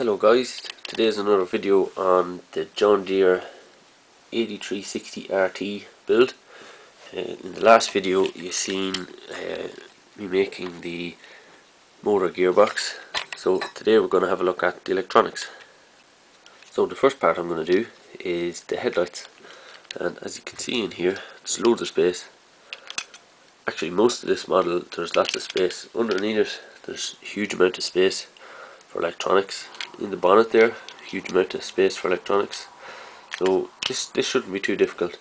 Hello guys, today is another video on the John Deere 8360 RT build. In the last video you seen me making the motor gearbox, so today we're going to have a look at the electronics. So the first part I'm going to do is the headlights, and as you can see in here there's loads of space. Actually most of this model there's lots of space. Underneath it there's a huge amount of space for electronics. In the bonnet there, huge amount of space for electronics. So this shouldn't be too difficult.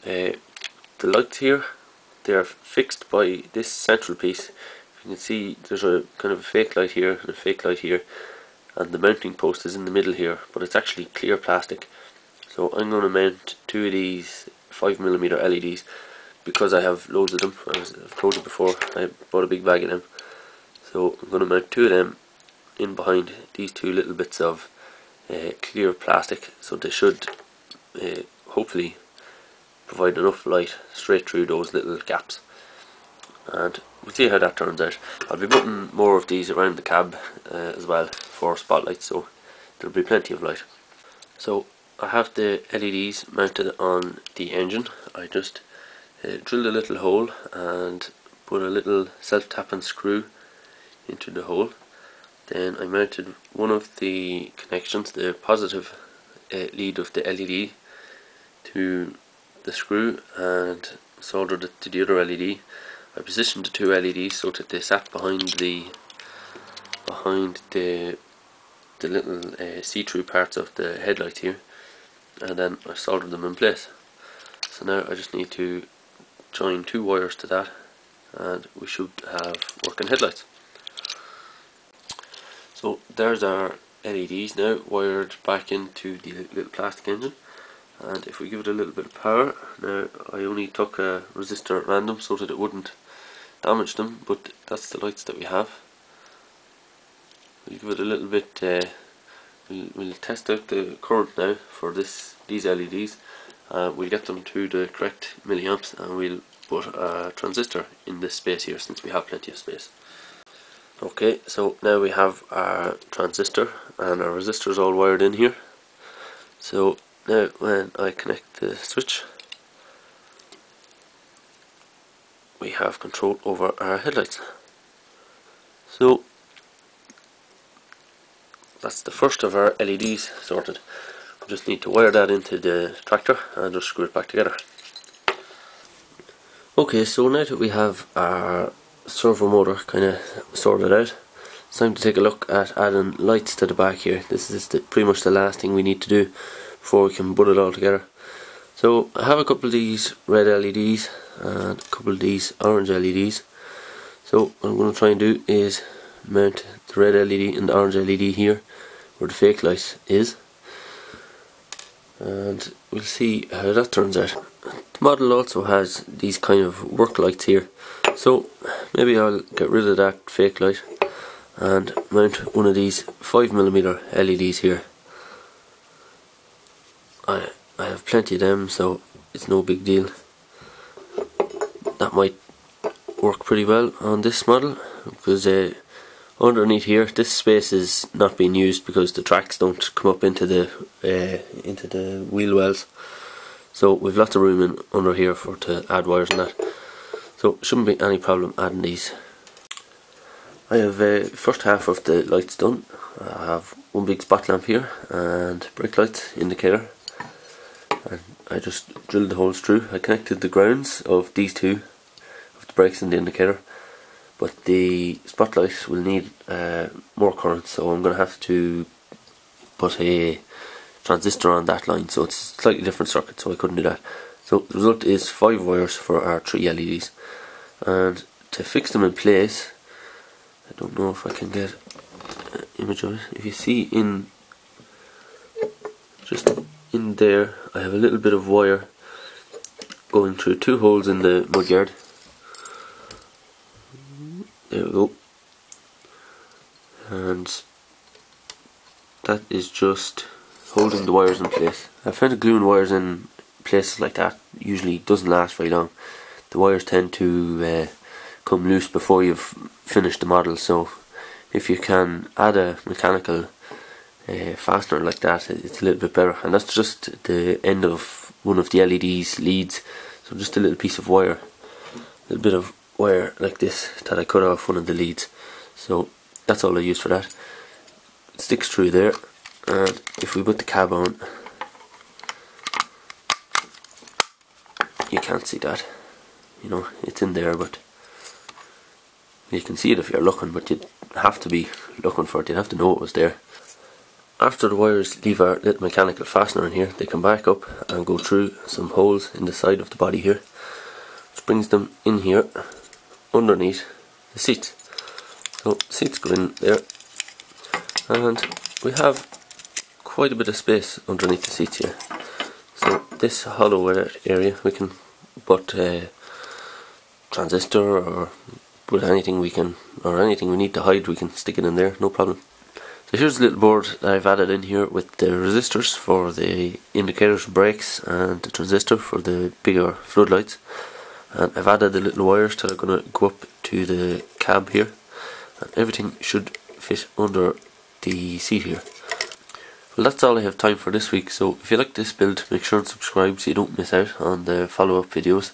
The lights here, they are fixed by this central piece. You can see there's a kind of a fake light here and a fake light here, and the mounting post is in the middle here, but it's actually clear plastic. So I'm going to mount two of these 5mm LEDs because I have loads of them. As I've told you before, I bought a big bag of them. So I'm going to mount two of them in behind these two little bits of clear plastic, so they should hopefully provide enough light straight through those little gaps, and we'll see how that turns out. I'll be putting more of these around the cab as well for spotlights, so there'll be plenty of light. So I have the LEDs mounted on the engine. I just drilled a little hole and put a little self-tapping screw into the hole. Then I mounted one of the connections, the positive lead of the LED, to the screw and soldered it to the other LED. I positioned the two LEDs so that they sat behind the little see-through parts of the headlight here, and then I soldered them in place. So now I just need to join two wires to that and we should have working headlights. So there's our LEDs now wired back into the little plastic engine, and if we give it a little bit of power, now I only took a resistor at random so that it wouldn't damage them, but that's the lights that we have. We'll give it a little bit, we'll test out the current now for these LEDs. We'll get them to the correct milliamps and we'll put a transistor in this space here since we have plenty of space. Okay, so now we have our transistor and our resistors all wired in here. So now when I connect the switch, we have control over our headlights. So that's the first of our LEDs sorted. We just need to wire that into the tractor and just screw it back together. Okay, so now that we have our servo motor kind of sorted out, it's time to take a look at adding lights to the back here. This is pretty much the last thing we need to do before we can put it all together. So I have a couple of these red LEDs and a couple of these orange LEDs. So what I'm going to try and do is mount the red LED and the orange LED here where the fake light is, and we'll see how that turns out. The model also has these kind of work lights here, so maybe I'll get rid of that fake light and mount one of these 5mm LEDs here. I have plenty of them, so it's no big deal. That might work pretty well on this model because underneath here this space is not being used because the tracks don't come up into the wheel wells. So we've lots of room in under here to add wires and that. So shouldn't be any problem adding these. I have first half of the lights done. I have one big spot lamp here and brake lights indicator. And I just drilled the holes through. I connected the grounds of these two, of the brakes and the indicator. But the spotlight will need more current, so I'm going to have to put a transistor on that line, so it's a slightly different circuit, so I couldn't do that. So the result is 5 wires for our 3 LEDs, and to fix them in place, I don't know if I can get an image of it. If you see just in there, I have a little bit of wire going through 2 holes in the mudguard. There we go, and that is just holding the wires in place. I found that gluing wires in places like that usually doesn't last very long. The wires tend to come loose before you've finished the model, so if you can add a mechanical fastener like that, it's a little bit better. And that's just the end of one of the LED's leads, so just a little piece of wire, a little bit of wire like this that I cut off one of the leads. So that's all I use for that. It sticks through there, and if we put the cab on, you can't see that, you know, it's in there, but you can see it if you're looking, but you'd have to be looking for it, you'd have to know it was there. After the wires leave our little mechanical fastener in here, they come back up and go through some holes in the side of the body here, which brings them in here underneath the seats. So seats go in there, and we have quite a bit of space underneath the seats here. So this hollow area we can put a transistor or put anything we can, or anything we need to hide, we can stick it in there, no problem. So here's the little board that I've added in here with the resistors for the indicators, brakes, and the transistor for the bigger floodlights. And I've added the little wires that are going to go up to the cab here, and everything should fit under the seat here. Well, that's all I have time for this week, so if you like this build, make sure and subscribe so you don't miss out on the follow-up videos.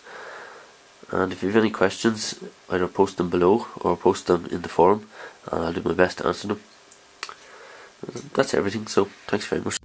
And if you have any questions, either post them below or post them in the forum, and I'll do my best to answer them. That's everything, so thanks very much.